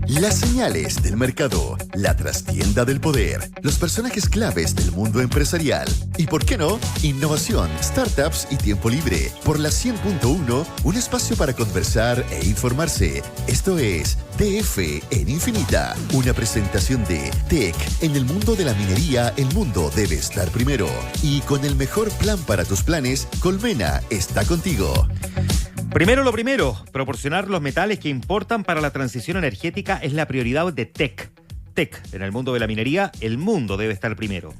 Las señales del mercado, la trastienda del poder, los personajes claves del mundo empresarial y, ¿por qué no?, innovación, startups y tiempo libre. Por la 100.1, un espacio para conversar e informarse. Esto es DF en Infinita, una presentación de Tech. En el mundo de la minería, el mundo debe estar primero. Y con el mejor plan para tus planes, Colmena está contigo. Primero lo primero, proporcionar los metales que importan para la transición energética es la prioridad de Tech. Tech, en el mundo de la minería, el mundo debe estar primero.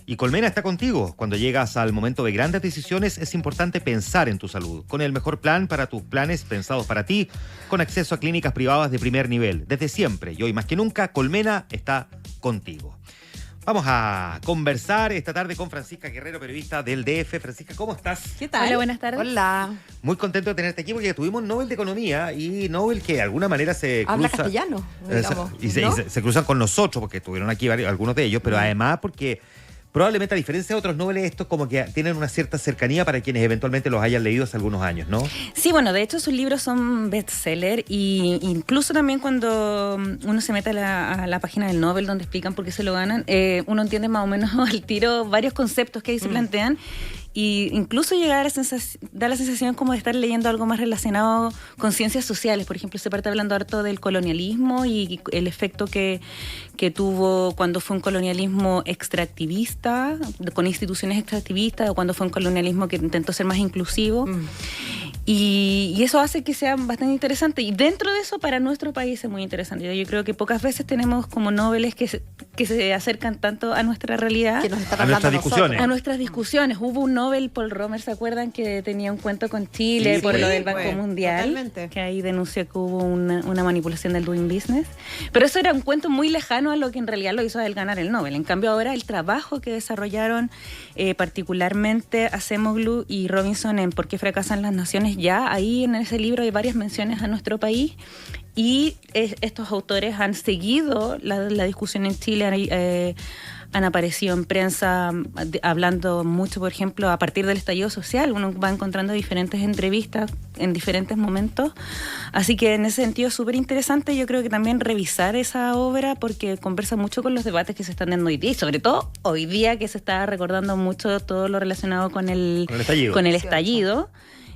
Y Colmena está contigo. Cuando llegas al momento de grandes decisiones, es importante pensar en tu salud. Con el mejor plan para tus planes pensados para ti, con acceso a clínicas privadas de primer nivel. Desde siempre, y hoy más que nunca, Colmena está contigo. Vamos a conversar esta tarde con Francisca Guerrero, periodista del DF. Francisca, ¿cómo estás? ¿Qué tal? Hola, buenas tardes. Hola. Muy contento de tenerte aquí porque tuvimos Nobel de Economía y Nobel que de alguna manera se Habla cruza... castellano, digamos, y ¿no? se cruzan con nosotros porque estuvieron aquí algunos de ellos, pero además porque probablemente a diferencia de otros Nobel, estos como que tienen una cierta cercanía para quienes eventualmente los hayan leído hace algunos años, ¿no? Sí, bueno, de hecho sus libros son bestseller y incluso también cuando uno se mete a la página del Nobel donde explican por qué se lo ganan, uno entiende más o menos al tiro varios conceptos que ahí se plantean. Y incluso llegar da la sensación como de estar leyendo algo más relacionado con ciencias sociales. Por ejemplo, se parte hablando harto del colonialismo y el efecto que tuvo cuando fue un colonialismo extractivista, con instituciones extractivistas, o cuando fue un colonialismo que intentó ser más inclusivo. Y eso hace que sea bastante interesante. Y dentro de eso, para nuestro país es muy interesante. Yo creo que pocas veces tenemos como noveles que se acercan tanto a nuestra realidad. Que nos están A hablando nuestras discusiones. A nuestras discusiones. Hubo un Nobel, Paul Romer, ¿se acuerdan? Que tenía un cuento con Chile por lo del Banco Mundial. Totalmente. Que ahí denunció que hubo una manipulación del doing business. Pero eso era un cuento muy lejano a lo que en realidad lo hizo a él ganar el Nobel. En cambio, ahora el trabajo que desarrollaron particularmente Acemoglu y Robinson en ¿Por qué fracasan las naciones? Ya ahí en ese libro hay varias menciones a nuestro país. Y estos autores han seguido la discusión en Chile, han aparecido en prensa hablando mucho, por ejemplo, a partir del estallido social. Uno va encontrando diferentes entrevistas en diferentes momentos. Así que en ese sentido es súper interesante. Yo creo que también revisar esa obra porque conversa mucho con los debates que se están dando hoy día. Y sobre todo hoy día que se está recordando mucho todo lo relacionado con el estallido.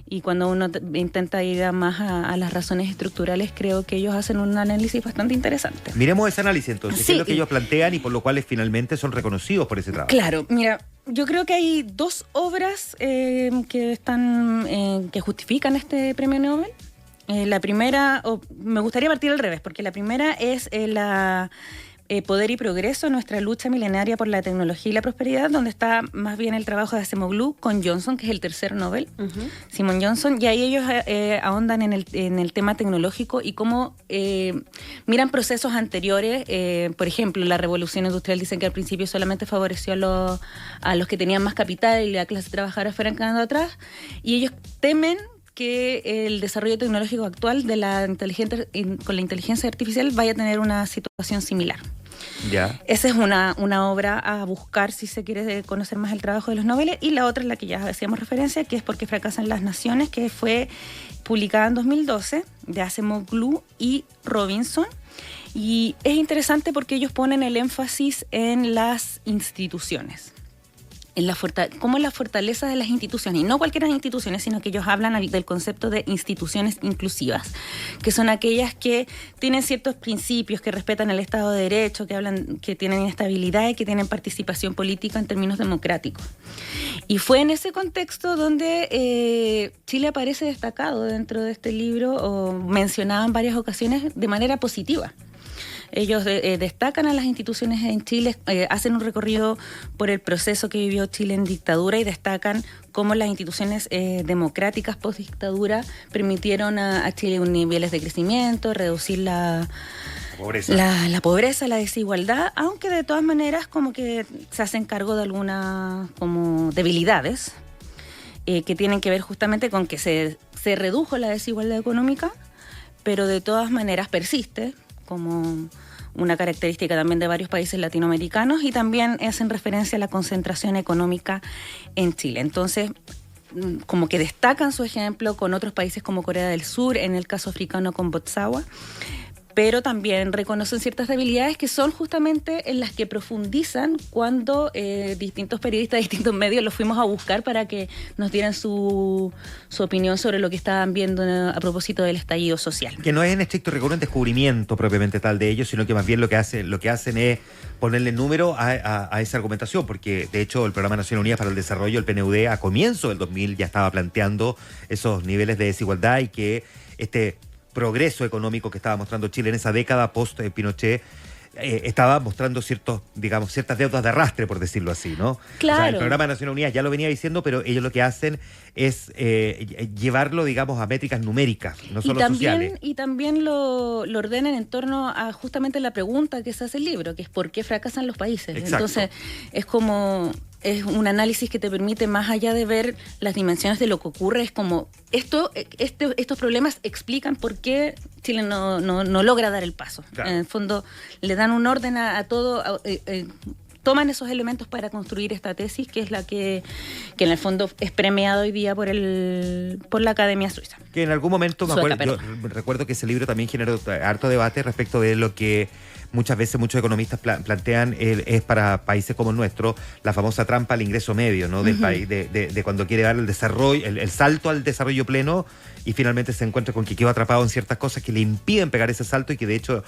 Y cuando uno intenta ir más a las razones estructurales, creo que ellos hacen un análisis bastante interesante. Miremos ese análisis entonces, Sí. qué es lo que ellos plantean y por lo cual finalmente son reconocidos por ese trabajo. Claro, mira, yo creo que hay dos obras que justifican este premio Nobel. La primera, me gustaría partir al revés, porque la primera es la Poder y Progreso, nuestra lucha milenaria por la tecnología y la prosperidad, donde está más bien el trabajo de Acemoglu con Johnson, que es el tercer Nobel, Simon Johnson, y ahí ellos ahondan en el tema tecnológico y cómo miran procesos anteriores. Por ejemplo, la revolución industrial dicen que al principio solamente favoreció a los que tenían más capital y la clase trabajadora fueran quedando atrás, y ellos temen que el desarrollo tecnológico actual con la inteligencia artificial vaya a tener una situación similar. Ya. Esa es una obra a buscar si se quiere conocer más el trabajo de los Nobel. Y la otra es la que ya hacíamos referencia, que es ¿Por qué fracasan las naciones?, que fue publicada en 2012 de Acemoglu y Robinson. Y es interesante porque ellos ponen el énfasis en las instituciones. Como la fortaleza de las instituciones, y no cualquier instituciones, sino que ellos hablan del concepto de instituciones inclusivas, que son aquellas que tienen ciertos principios, que respetan el Estado de Derecho, que tienen estabilidad y que tienen participación política en términos democráticos. Y fue en ese contexto donde Chile aparece destacado dentro de este libro, o mencionado en varias ocasiones de manera positiva. Ellos destacan a las instituciones en Chile, hacen un recorrido por el proceso que vivió Chile en dictadura y destacan cómo las instituciones democráticas post-dictadura permitieron a Chile niveles de crecimiento, reducir la pobreza, la desigualdad, aunque de todas maneras como que se hacen cargo de algunas como debilidades que tienen que ver justamente con que se redujo la desigualdad económica, pero de todas maneras persiste como una característica también de varios países latinoamericanos, y también hacen referencia a la concentración económica en Chile. Entonces, como que destacan su ejemplo con otros países como Corea del Sur, en el caso africano con Botsuana, pero también reconocen ciertas debilidades que son justamente en las que profundizan cuando distintos periodistas de distintos medios los fuimos a buscar para que nos dieran su opinión sobre lo que estaban viendo a propósito del estallido social. Que no es en estricto rigor un descubrimiento propiamente tal de ellos, sino que más bien lo que hacen es ponerle número a esa argumentación, porque de hecho el Programa Naciones Unidas para el Desarrollo, el PNUD, a comienzo del 2000 ya estaba planteando esos niveles de desigualdad y que este progreso económico que estaba mostrando Chile en esa década post-Pinochet estaba mostrando ciertas deudas de arrastre, por decirlo así, ¿no? Claro. O sea, el Programa de Naciones Unidas ya lo venía diciendo, pero ellos lo que hacen es llevarlo, digamos, a métricas numéricas, no solo sociales. Y también lo ordenan en torno a justamente la pregunta que se hace el libro, que es ¿por qué fracasan los países? Exacto. Entonces, es un análisis que te permite, más allá de ver las dimensiones de lo que ocurre, es como estos problemas explican por qué Chile no logra dar el paso. Claro. En el fondo, le dan un orden a todo, toman esos elementos para construir esta tesis, que es la que en el fondo es premiada hoy día por la Academia Suiza. Que en algún momento, yo recuerdo que ese libro también generó harto debate respecto de lo que muchas veces muchos economistas plantean es para países como el nuestro, la famosa trampa al ingreso medio, ¿no? Del país, de cuando quiere dar el desarrollo, el salto al desarrollo pleno, y finalmente se encuentra con que quedó atrapado en ciertas cosas que le impiden pegar ese salto y que de hecho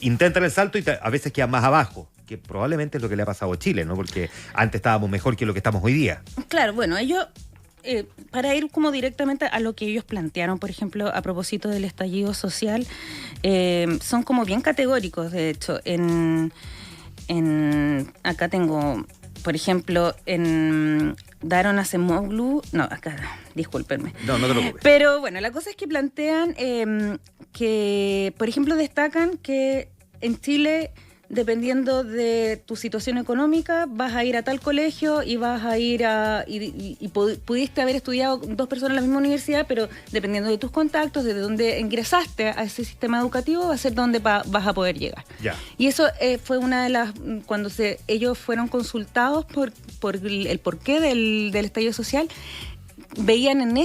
intentan el salto y a veces quedan más abajo, que probablemente es lo que le ha pasado a Chile, ¿no? Porque antes estábamos mejor que lo que estamos hoy día. Claro, bueno, ellos, para ir como directamente a lo que ellos plantearon, por ejemplo, a propósito del estallido social, son como bien categóricos, de hecho. Acá tengo, por ejemplo, en Daron Acemoglu, discúlpenme. No te preocupes. Pero bueno, la cosa es que plantean que, por ejemplo, destacan que en Chile, dependiendo de tu situación económica, vas a ir a tal colegio y vas a ir pudiste haber estudiado 2 personas en la misma universidad, pero dependiendo de tus contactos, de dónde ingresaste a ese sistema educativo, va a ser donde vas a poder llegar. Ya. Y eso fue una de las, cuando ellos fueron consultados por el porqué del estallido social, veían en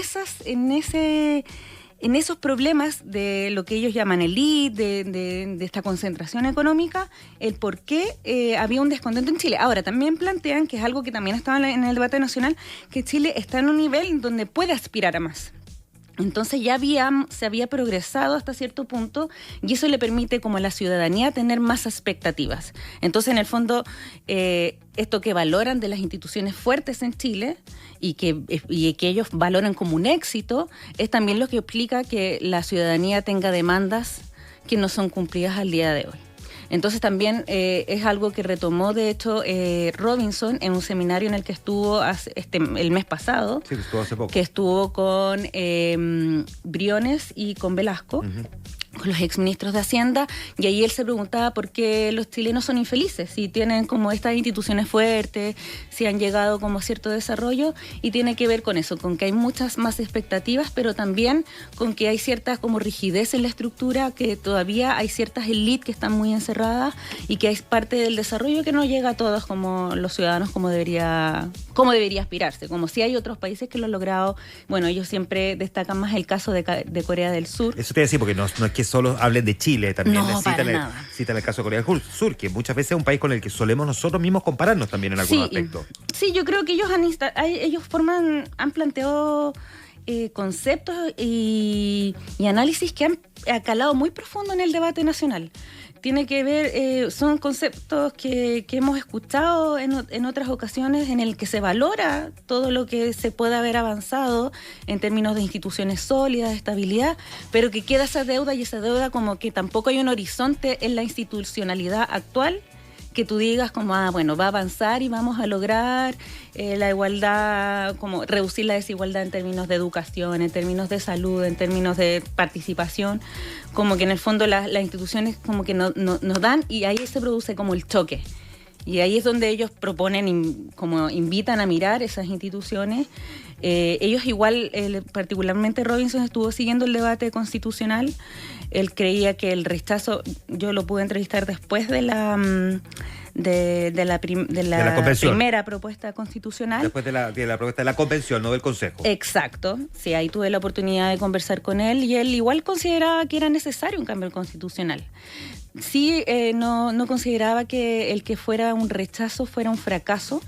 esos problemas de lo que ellos llaman elite, de esta concentración económica, el por qué había un descontento en Chile. Ahora, también plantean, que es algo que también estaba en el debate nacional, que Chile está en un nivel donde puede aspirar a más. Entonces ya se había progresado hasta cierto punto y eso le permite como a la ciudadanía tener más expectativas. Entonces, en el fondo, esto que valoran de las instituciones fuertes en Chile y que ellos valoran como un éxito, es también lo que explica que la ciudadanía tenga demandas que no son cumplidas al día de hoy. Entonces también es algo que retomó, de hecho, Robinson en un seminario en el que estuvo el mes pasado. Sí, estuvo hace poco. Que estuvo con Briones y con Velasco. Uh-huh. Con los exministros de Hacienda, y ahí él se preguntaba por qué los chilenos son infelices, si tienen como estas instituciones fuertes, si han llegado como a cierto desarrollo, y tiene que ver con eso, con que hay muchas más expectativas, pero también con que hay cierta como rigidez en la estructura, que todavía hay ciertas élites que están muy encerradas y que hay parte del desarrollo que no llega a todos como los ciudadanos como debería aspirarse, como si hay otros países que lo han logrado. Bueno, ellos siempre destacan más el caso de Corea del Sur. Eso te iba a decir, porque no es que solo hablen de Chile, también citan el caso de Corea del Sur, que muchas veces es un país con el que solemos nosotros mismos compararnos también en algunos aspectos. Sí, yo creo que ellos han planteado conceptos y análisis que han calado muy profundo en el debate nacional. Tiene que ver, son conceptos que hemos escuchado en otras ocasiones, en el que se valora todo lo que se puede haber avanzado en términos de instituciones sólidas, de estabilidad, pero que queda esa deuda como que tampoco hay un horizonte en la institucionalidad actual que tú digas como, bueno, va a avanzar y vamos a lograr la igualdad, como reducir la desigualdad en términos de educación, en términos de salud, en términos de participación, como que en el fondo las instituciones como que nos dan, y ahí se produce como el choque. Y ahí es donde ellos proponen, como invitan a mirar esas instituciones. Ellos igual, particularmente Robinson, estuvo siguiendo el debate constitucional. Él creía que el rechazo, yo lo pude entrevistar después de la convención. primera propuesta constitucional. Después de la propuesta de la convención, no del Consejo. Exacto, sí, ahí tuve la oportunidad de conversar con él y él igual consideraba que era necesario un cambio constitucional. Sí, no consideraba que el que fuera un rechazo fuera un fracaso,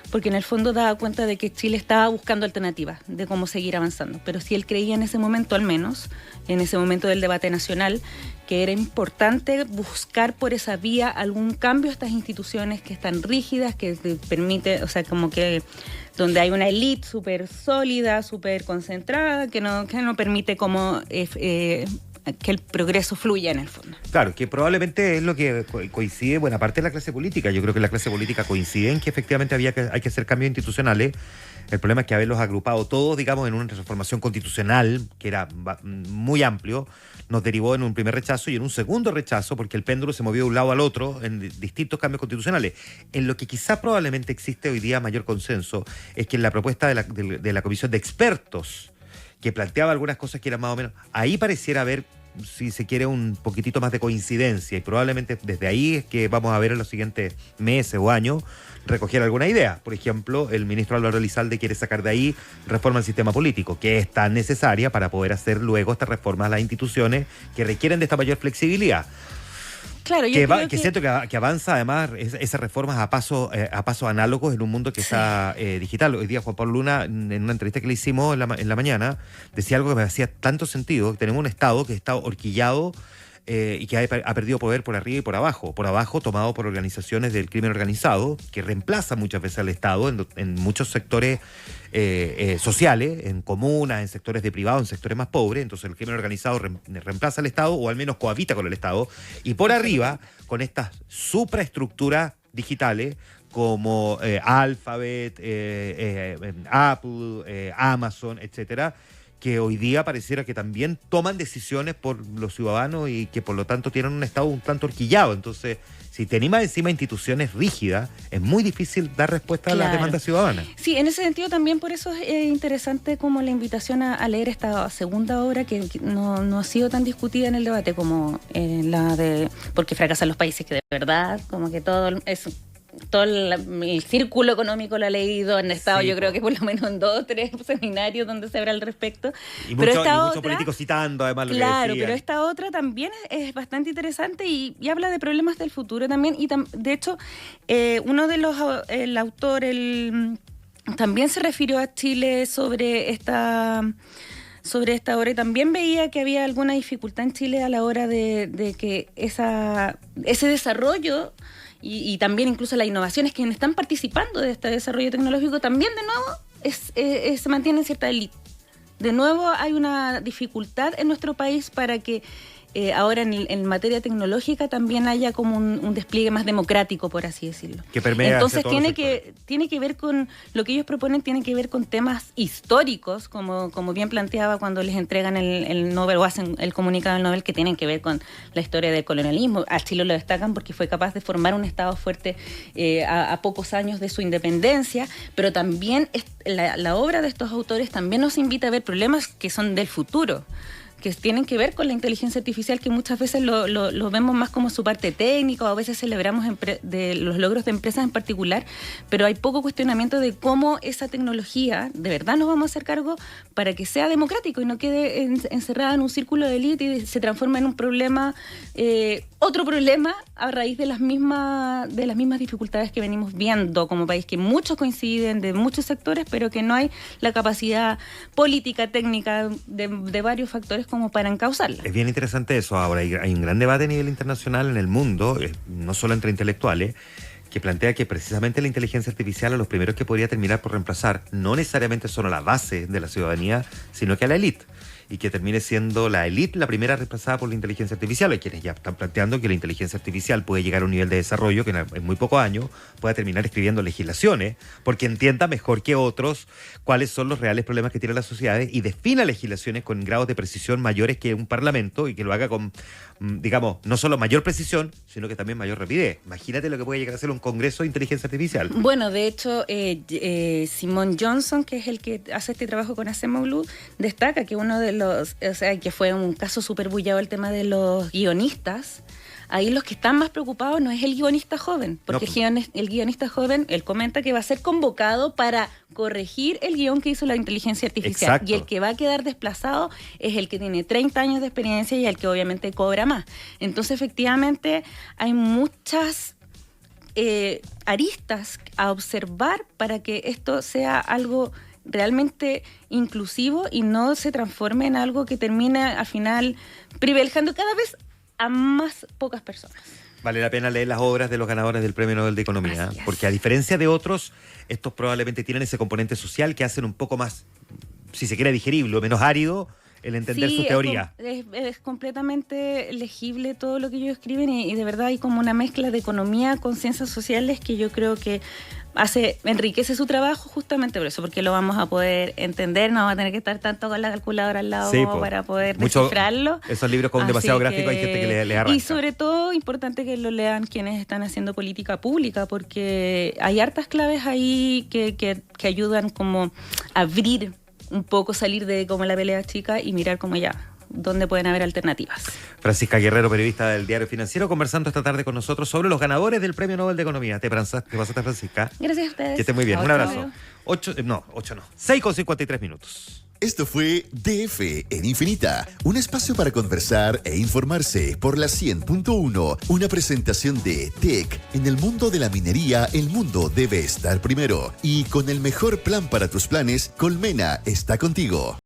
porque en el fondo daba cuenta de que Chile estaba buscando alternativas de cómo seguir avanzando. Pero sí él creía en ese momento, al menos, en ese momento del debate nacional, que era importante buscar por esa vía algún cambio a estas instituciones que están rígidas, que te permite, o sea, como que donde hay una élite súper sólida, súper concentrada, que no permite como que el progreso fluya en el fondo. Claro, que probablemente es lo que coincide buena parte de la clase política. Yo creo que la clase política coincide en que efectivamente hay que hacer cambios institucionales. El problema es que haberlos agrupado todos, digamos, en una transformación constitucional, que era muy amplio, nos derivó en un primer rechazo y en un segundo rechazo, porque el péndulo se movió de un lado al otro en distintos cambios constitucionales. En lo que quizá probablemente existe hoy día mayor consenso es que en la propuesta de la comisión de expertos, que planteaba algunas cosas que eran más o menos, ahí pareciera haber, si se quiere, un poquitito más de coincidencia, y probablemente desde ahí es que vamos a ver en los siguientes meses o años recoger alguna idea. Por ejemplo, el ministro Álvaro Elizalde quiere sacar de ahí reforma al sistema político, que es tan necesaria para poder hacer luego estas reformas a las instituciones que requieren de esta mayor flexibilidad. Claro, yo creo que siento que avanza además esas reformas a pasos análogos en un mundo que está digital. Hoy día Juan Pablo Luna, en una entrevista que le hicimos en la mañana, decía algo que me hacía tanto sentido. Tenemos un Estado que está horquillado y que ha perdido poder por arriba y por abajo. Por abajo, tomado por organizaciones del crimen organizado, que reemplazan muchas veces al Estado en muchos sectores sociales, en comunas, en sectores de privado, en sectores más pobres. Entonces el crimen organizado reemplaza al Estado, o al menos cohabita con el Estado. Y por arriba, con estas supraestructuras digitales como Alphabet, Apple, Amazon, etcétera, que hoy día pareciera que también toman decisiones por los ciudadanos y que por lo tanto tienen un Estado un tanto horquillado. Entonces, si tenemos encima instituciones rígidas, es muy difícil dar respuesta a las demandas ciudadanas. Sí, en ese sentido también por eso es interesante como la invitación a leer esta segunda obra que no ha sido tan discutida en el debate como la de porque fracasan los países, que de verdad como que todo el círculo económico lo ha leído, han estado yo creo que por lo menos en 2 o 3 seminarios donde se habla al respecto. Y muchos políticos citando además lo que decían. Claro, pero esta otra también es bastante interesante y habla de problemas del futuro también. Y de hecho, uno de el autor, también se refirió a Chile sobre esta obra y también veía que había alguna dificultad en Chile a la hora de que ese desarrollo y también incluso las innovaciones que están participando de este desarrollo tecnológico también de nuevo se mantiene en cierta élite. De nuevo hay una dificultad en nuestro país para que ahora en materia tecnológica también haya como un despliegue más democrático, por así decirlo. Que permea. Entonces tiene que ver con lo que ellos proponen, tiene que ver con temas históricos, como bien planteaba cuando les entregan el Nobel o hacen el comunicado del Nobel, que tienen que ver con la historia del colonialismo. A Chile lo destacan porque fue capaz de formar un Estado fuerte a pocos años de su independencia, pero también la obra de estos autores también nos invita a ver problemas que son del futuro, que tienen que ver con la inteligencia artificial, que muchas veces lo vemos más como su parte técnica, o a veces celebramos de los logros de empresas en particular, pero hay poco cuestionamiento de cómo esa tecnología, de verdad nos vamos a hacer cargo para que sea democrático y no quede encerrada en un círculo de élite y se transforme en un problema, otro problema a raíz de las mismas dificultades que venimos viendo como país, que muchos coinciden de muchos sectores, pero que no hay la capacidad política, técnica de varios factores como para encauzarla. Es bien interesante eso. Ahora hay un gran debate a nivel internacional en el mundo, no solo entre intelectuales, que plantea que precisamente la inteligencia artificial a los primeros que podría terminar por reemplazar no necesariamente solo a la base de la ciudadanía, sino que a la élite. Y que termine siendo la élite la primera reemplazada por la inteligencia artificial. Hay quienes ya están planteando que la inteligencia artificial puede llegar a un nivel de desarrollo que en muy pocos años pueda terminar escribiendo legislaciones, porque entienda mejor que otros cuáles son los reales problemas que tienen las sociedades y defina legislaciones con grados de precisión mayores que un parlamento, y que lo haga con, digamos, no solo mayor precisión, sino que también mayor rapidez. Imagínate lo que puede llegar a ser un congreso de inteligencia artificial. Bueno, de hecho, Simon Johnson, que es el que hace este trabajo con Acemoglu, destaca que uno de que fue un caso súper bullado el tema de los guionistas, ahí los que están más preocupados no es el guionista joven, porque el guionista joven, él comenta que va a ser convocado para corregir el guión que hizo la inteligencia artificial. Exacto. Y el que va a quedar desplazado es el que tiene 30 años de experiencia y el que obviamente cobra más. Entonces, efectivamente, hay muchas aristas a observar para que esto sea algo realmente inclusivo y no se transforme en algo que termine al final privilegiando cada vez a más pocas personas. Vale la pena leer las obras de los ganadores del Premio Nobel de Economía, porque a diferencia de otros, estos probablemente tienen ese componente social que hacen un poco más, si se quiere, digerible o menos árido el entender su teoría. Es completamente legible todo lo que ellos escriben y de verdad hay como una mezcla de economía con ciencias sociales que yo creo que enriquece su trabajo justamente por eso, porque lo vamos a poder entender, no vamos a tener que estar tanto con la calculadora al lado para poder descifrarlo. Esos libros con demasiado gráfico hay gente que le arranca. Y sobre todo, importante que lo lean quienes están haciendo política pública, porque hay hartas claves ahí que ayudan como a abrir un poco, salir de como la pelea chica y mirar como dónde pueden haber alternativas. Francisca Guerrero, periodista del Diario Financiero, conversando esta tarde con nosotros sobre los ganadores del Premio Nobel de Economía. ¿Te pasaste, Francisca? Gracias a ustedes. Que esté muy bien. Un abrazo. 6:53 minutos. Esto fue DF en Infinita, un espacio para conversar e informarse por la 100.1, una presentación de TEC. En el mundo de la minería, el mundo debe estar primero. Y con el mejor plan para tus planes, Colmena está contigo.